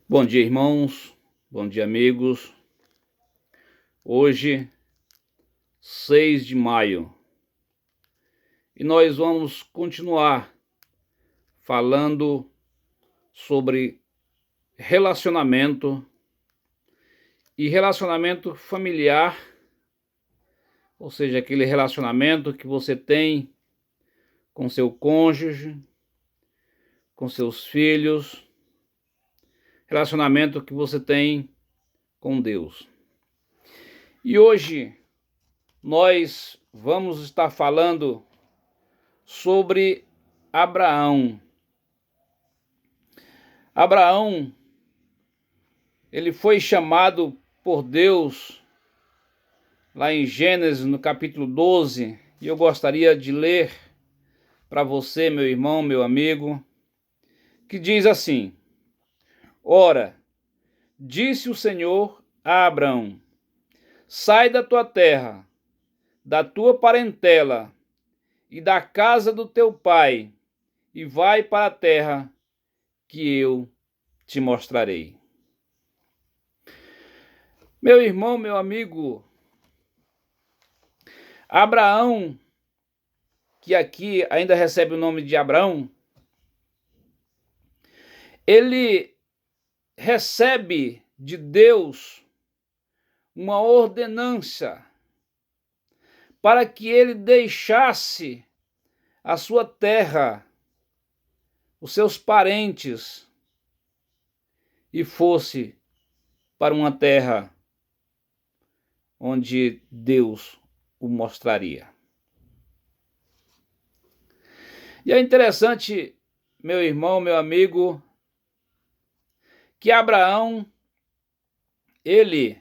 Bom dia, irmãos. Bom dia, amigos. Hoje, 6 de maio, e nós vamos continuar falando sobre relacionamento e relacionamento familiar, ou seja, aquele relacionamento que você tem com seu cônjuge, com seus filhos, relacionamento que você tem com Deus. E hoje nós vamos estar falando sobre Abraão. Abraão, ele foi chamado por Deus lá em Gênesis, no capítulo 12, e eu gostaria de ler para você, meu irmão, meu amigo, que diz assim: Ora, disse o Senhor a Abraão: sai da tua terra, da tua parentela e da casa do teu pai, e vai para a terra que eu te mostrarei. Meu irmão, meu amigo, Abraão, que aqui ainda recebe o nome de Abraão, ele recebe de Deus uma ordenança para que ele deixasse a sua terra, os seus parentes, e fosse para uma terra onde Deus o mostraria. E é interessante, meu irmão, meu amigo, que Abraão, ele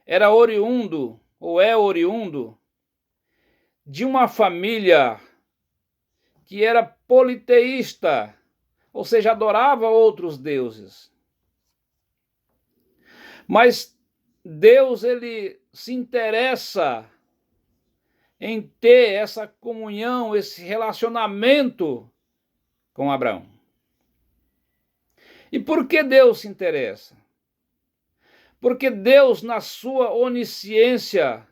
era oriundo, ou é oriundo, de uma família que era politeísta, ou seja, adorava outros deuses. Mas Deus, ele se interessa em ter essa comunhão, esse relacionamento com Abraão. E por que Deus se interessa? Porque Deus, na sua onisciência,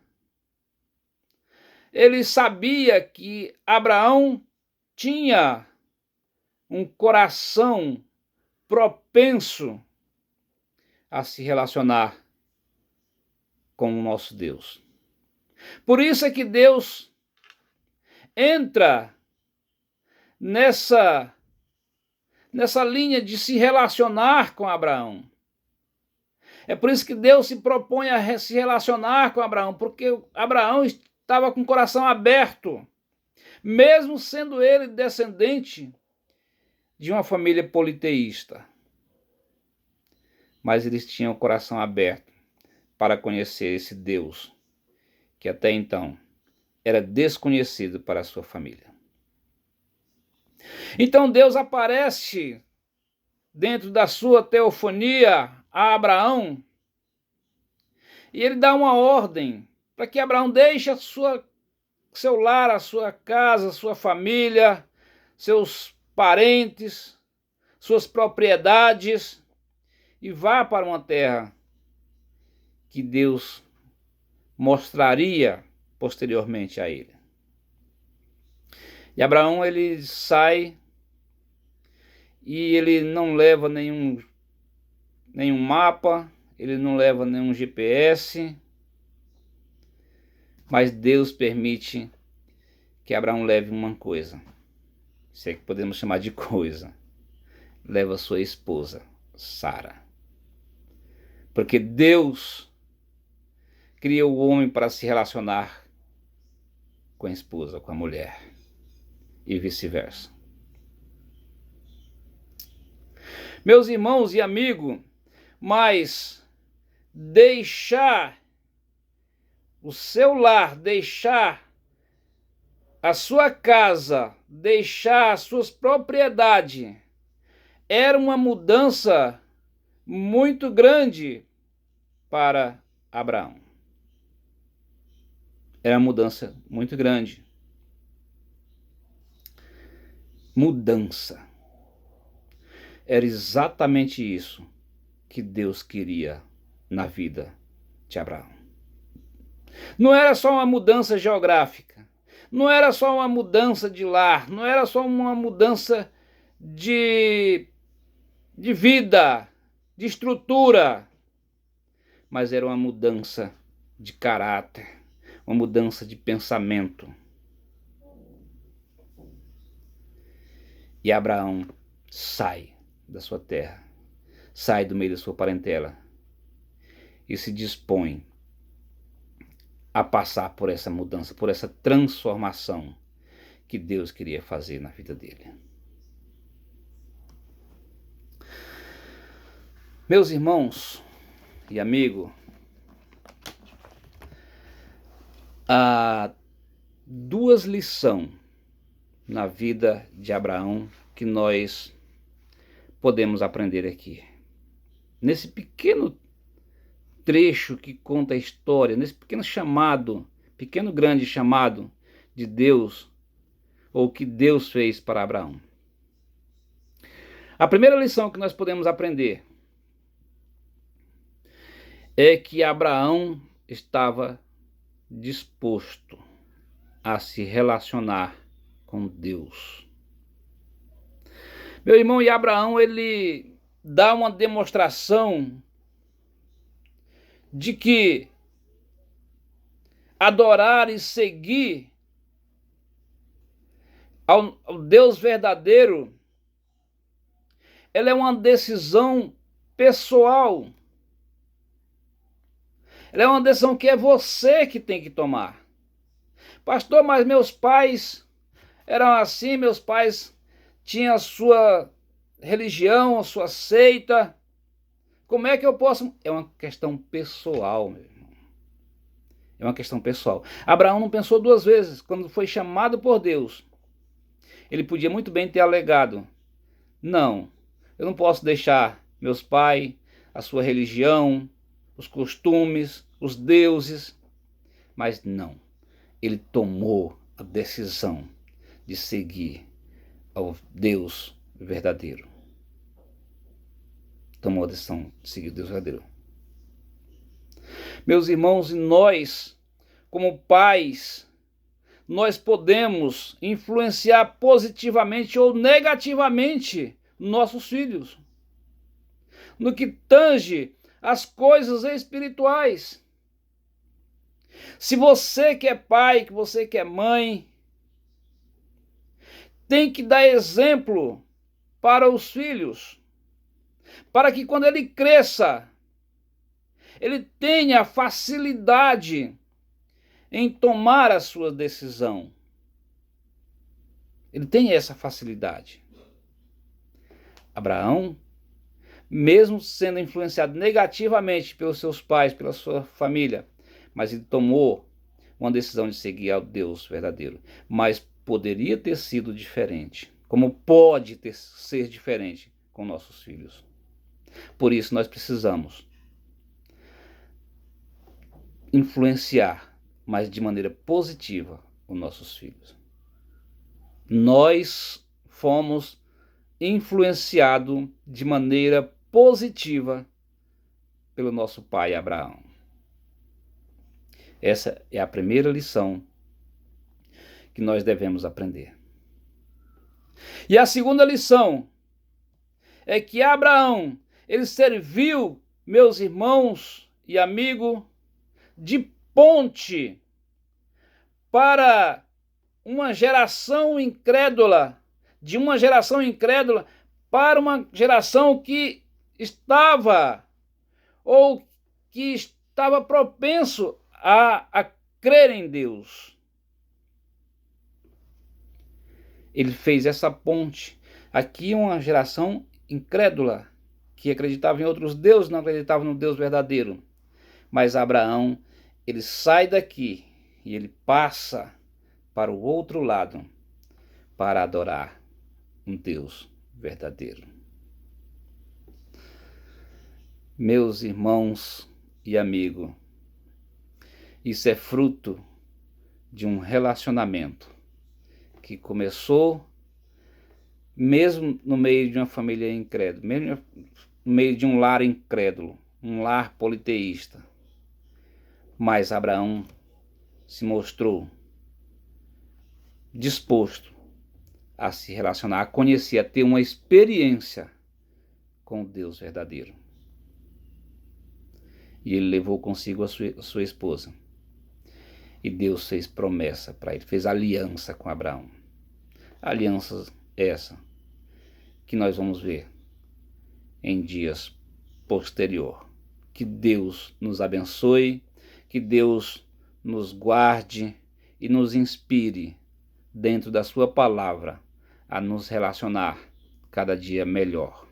ele sabia que Abraão tinha um coração propenso a se relacionar com o nosso Deus. Por isso é que Deus entra nessa linha de se relacionar com Abraão. É por isso que Deus se propõe a se relacionar com Abraão, porque Abraão estava com o coração aberto, mesmo sendo ele descendente de uma família politeísta. Mas eles tinham o coração aberto para conhecer esse Deus, que até então era desconhecido para a sua família. Então Deus aparece dentro da sua teofonia a Abraão, e ele dá uma ordem para que Abraão deixe seu lar, a sua casa, a sua família, seus parentes, suas propriedades, e vá para uma terra que Deus mostraria posteriormente a ele. E Abraão, ele sai e ele não leva nenhum mapa, ele não leva nenhum GPS, mas Deus permite que Abraão leve uma coisa, se é que podemos chamar de coisa. Leva sua esposa, Sara. Porque Deus criou o homem para se relacionar com a esposa, com a mulher, e vice-versa. Meus irmãos e amigos, mas deixar o seu lar, deixar a sua casa, deixar as suas propriedades, era uma mudança muito grande para Abraão. Era uma mudança muito grande. Mudança. Era exatamente isso que Deus queria na vida de Abraão. Não era só uma mudança geográfica, não era só uma mudança de lar, não era só uma mudança de vida, de estrutura, mas era uma mudança de caráter, uma mudança de pensamento. E Abraão sai da sua terra, sai do meio da sua parentela e se dispõe a passar por essa mudança, por essa transformação que Deus queria fazer na vida dele. Meus irmãos e amigos, há duas lições na vida de Abraão que nós podemos aprender aqui. Nesse pequeno trecho que conta a história, nesse pequeno grande chamado de Deus, ou que Deus fez para Abraão. A primeira lição que nós podemos aprender é que Abraão estava disposto a se relacionar com Deus. Meu irmão, e Abraão, ele dá uma demonstração de que adorar e seguir ao Deus verdadeiro, ela é uma decisão pessoal. Ela é uma decisão que é você que tem que tomar. Pastor, mas meus pais eram assim, meus pais tinham a sua religião, a sua seita. Como é que eu posso? É uma questão pessoal, meu irmão. É uma questão pessoal. Abraão não pensou duas vezes. Quando foi chamado por Deus, ele podia muito bem ter alegado: não, eu não posso deixar meus pais, a sua religião, os costumes, os deuses. Mas não, ele tomou a decisão de seguir ao Deus verdadeiro. Tomou a decisão de seguir o Deus verdadeiro. Meus irmãos, e nós, como pais, nós podemos influenciar positivamente ou negativamente nossos filhos no que tange as coisas espirituais. Se você que é pai, que você que é mãe, tem que dar exemplo para os filhos, para que quando ele cresça, ele tenha facilidade em tomar a sua decisão. Ele tem essa facilidade. Abraão, mesmo sendo influenciado negativamente pelos seus pais, pela sua família, mas ele tomou uma decisão de seguir ao Deus verdadeiro. Mas poderia ter sido diferente, como pode ser diferente com nossos filhos. Por isso nós precisamos influenciar, mas de maneira positiva, os nossos filhos. Nós fomos influenciados de maneira positiva pelo nosso pai Abraão. Essa é a primeira lição que nós devemos aprender. E a segunda lição é que Abraão, ele serviu, meus irmãos e amigos, de ponte para uma geração incrédula, de uma geração incrédula para uma geração que estava propenso a crer em Deus. Ele fez essa ponte. Aqui uma geração incrédula, que acreditava em outros deuses, não acreditava no Deus verdadeiro. Mas Abraão, ele sai daqui e ele passa para o outro lado para adorar um Deus verdadeiro. Meus irmãos e amigos, isso é fruto de um relacionamento que começou mesmo no meio de uma família incrédula, mesmo no meio de um lar incrédulo, um lar politeísta. Mas Abraão se mostrou disposto a se relacionar, a conhecer, a ter uma experiência com o Deus verdadeiro. E ele levou consigo a sua esposa. E Deus fez promessa para ele, fez aliança com Abraão. Aliança essa que nós vamos ver em dias posterior. Que Deus nos abençoe, que Deus nos guarde e nos inspire dentro da sua palavra a nos relacionar cada dia melhor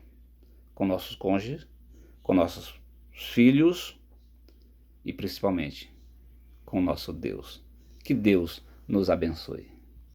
com nossos cônjuges, com nossos filhos e principalmente com nosso Deus. Que Deus nos abençoe.